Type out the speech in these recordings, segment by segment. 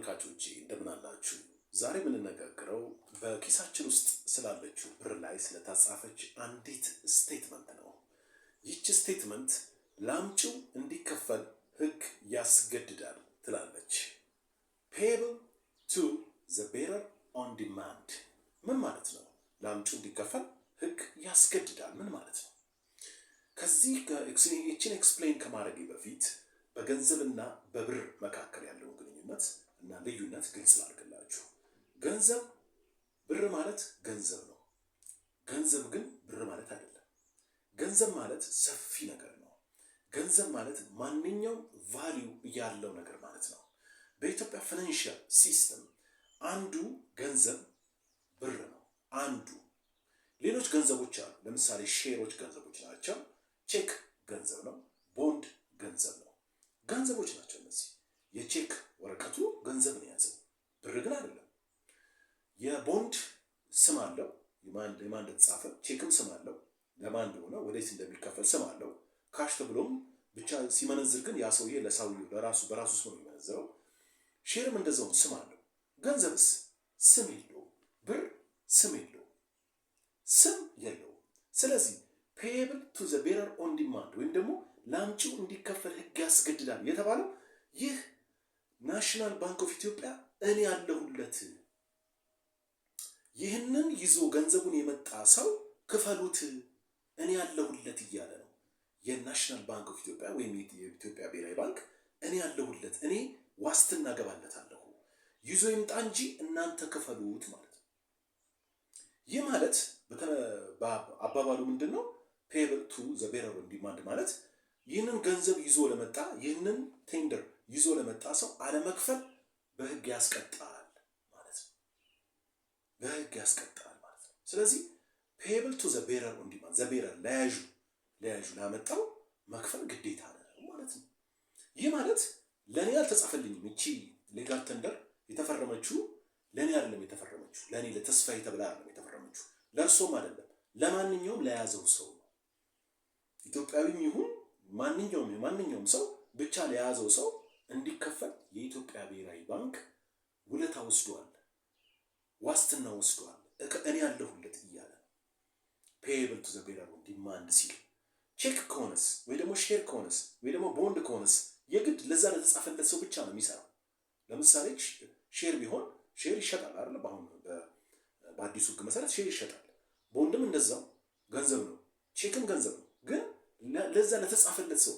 ተመልካቾቼ እንደምን አላችሁ? ዛሬ የምንነጋገረው በኪሳችን ውስጥ ስላለችው ብር ላይ ስለተጻፈች አንዲት ስቴትመንት ነው። ይህች ስቴትመንት ላምጪው እንዲከፈል ሕግ ያስገድዳል ትላለች። payable to the bearer on demand ምን ማለት ነው? ላምጪው እንዲከፈል ሕግ ያስገድዳል ምን ማለት ነው? ከዚህ ይህችን ኤክስፕሌን ከማድረጌ በፊት በገንዘብና በብር መካከል ያለውን ግንኙነት እና ልዩነት ግልጽ ላድርግላችሁ። ገንዘብ ብር ማለት ገንዘብ ነው። ገንዘብ ግን ብር ማለት አይደለም። ገንዘብ ማለት ሰፊ ነገር ነው። ገንዘብ ማለት ማንኛውም ቫልዩ ያለው ነገር ማለት ነው። በኢትዮጵያ ፋይናንሻል ሲስተም አንዱ ገንዘብ ብር ነው። አንዱ ሌሎች ገንዘቦች አሉ። ለምሳሌ ሼሮች ገንዘቦች ናቸው። ቼክ ገንዘብ ነው። ቦንድ ገንዘብ ነው። ገንዘቦች ናቸው እነዚህ። የቼክ ወረቀቱ ገንዘብ ነው የያዘው፣ ብር ግን አይደለም። የቦንድ ስም አለው፣ የማን እንደተጻፈ፣ ቼክም ስም አለው፣ ለማን እንደሆነ ወዴት እንደሚከፈል ስም አለው። ካሽ ተብሎም ብቻ ሲመነዝር ግን ያ ሰውዬ ለሰውዬው በራሱ ስም ነው የሚመነዝረው። ሼርም እንደዛው ስም አለው። ገንዘብስ ስም የለውም። ብር ስም የለውም፣ ስም የለውም። ስለዚህ payable to the bearer on demand ወይም ደግሞ ላምጪው እንዲከፈል ሕግ ያስገድዳል የተባለው ይህ ናሽናል ባንክ ኦፍ ኢትዮጵያ እኔ ያለሁለት ይህንን ይዞ ገንዘቡን የመጣ ሰው ክፈሉት እኔ ያለሁለት እያለ ነው። የናሽናል ባንክ ኦፍ ኢትዮጵያ ወይም የኢትዮጵያ ብሔራዊ ባንክ እኔ ያለሁለት፣ እኔ ዋስትና ገባለታለሁ፣ ይዞ ይምጣ እንጂ እናንተ ክፈሉት ማለት ነው። ይህ ማለት አባባሉ ምንድን ነው? payable to the bearer on demand ማለት ይህንን ገንዘብ ይዞ ለመጣ ይህንን ቴንደር ይዞ ለመጣ ሰው አለመክፈል በሕግ ያስቀጣል ማለት ነው። በሕግ ያስቀጣል ማለት ነው። ስለዚህ payable to the bearer on demand the bearer ለያዡ ላመጣው መክፈል ግዴታ ነው ማለት ነው። ይህ ማለት ለኔ አልተጻፈልኝም። እቺ ሌጋል ቴንደር የተፈረመችው ለኔ አይደለም የተፈረመችው፣ ለኔ ለተስፋዬ ተብላ አይደለም የተፈረመችው፣ ለእርሶም አይደለም፣ ለማንኛውም ለያዘው ሰው ነው። ኢትዮጵያዊም ይሁን ማንኛውም ሰው ብቻ ለያዘው ሰው እንዲከፈል የኢትዮጵያ ብሔራዊ ባንክ ውለታ ወስዷል፣ ዋስትና ወስዷል። እኔ ያለሁለት እያለ payable to the bearer on demand ሲል፣ ቼክ ከሆነስ ወይ ደግሞ ሼር ከሆነስ ወይ ደግሞ ቦንድ ከሆነስ የግድ ለዛ ለተጻፈለት ሰው ብቻ ነው የሚሰራው። ለምሳሌ ሼር ቢሆን ሼር ይሸጣል አይደል? በአሁን በአዲሱ ሕግ መሰረት ሼር ይሸጣል። ቦንድም እንደዛው ገንዘብ ነው፣ ቼክም ገንዘብ ነው። ግን ለዛ ለተጻፈለት ሰው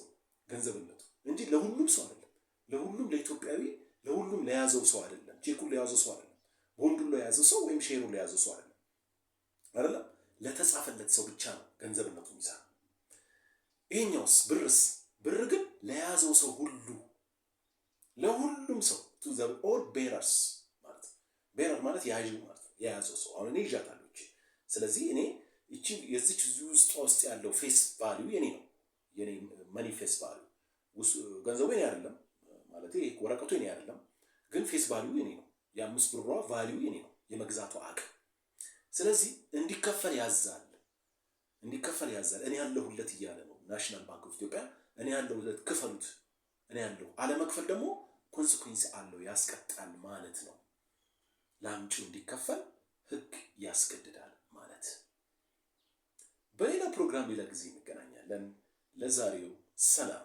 ገንዘብነቱ እንጂ ለሁሉም ሰው አይደለም። ለሁሉም ለኢትዮጵያዊ ለሁሉም ለያዘው ሰው አይደለም። ቼኩን ለያዘው ሰው አይደለም። ቦንዱን ለያዘው ሰው ወይም ሼሩን ለያዘው ሰው አይደለም። ለተጻፈለት ሰው ብቻ ነው ገንዘብነቱ የሚሰራ። ይሄኛውስ ብርስ? ብር ግን ለያዘው ሰው ሁሉ፣ ለሁሉም ሰው to the all bearers ማለት ነው። ቤረር ማለት ያዥው ማለት ነው፣ የያዘው ሰው። አሁን እኔ ይዣታለሁ። ስለዚህ እኔ እቺ የዚች ውስጥ ያለው ፌስ ቫልዩ የኔ ነው፣ የኔ መኒ ፌስ ቫልዩ ገንዘቡ የኔ አይደለም ማለት ወረቀቱ የኔ አይደለም፣ ግን ፌስ ቫልዩ የኔ ነው። የአምስት ብሯ ቫልዩ የኔ ነው፣ የመግዛቱ አቅም። ስለዚህ እንዲከፈል ያዛል። እኔ ያለሁለት እያለ ነው ናሽናል ባንክ ኦፍ ኢትዮጵያ። እኔ ያለሁለት ክፈሉት፣ እኔ ያለሁ። አለመክፈል ደግሞ ኮንሲኩዌንስ አለው፣ ያስቀጣል ማለት ነው። ላምጪው እንዲከፈል ሕግ ያስገድዳል ማለት። በሌላ ፕሮግራም ሌላ ጊዜ እንገናኛለን። ለዛሬው ሰላም።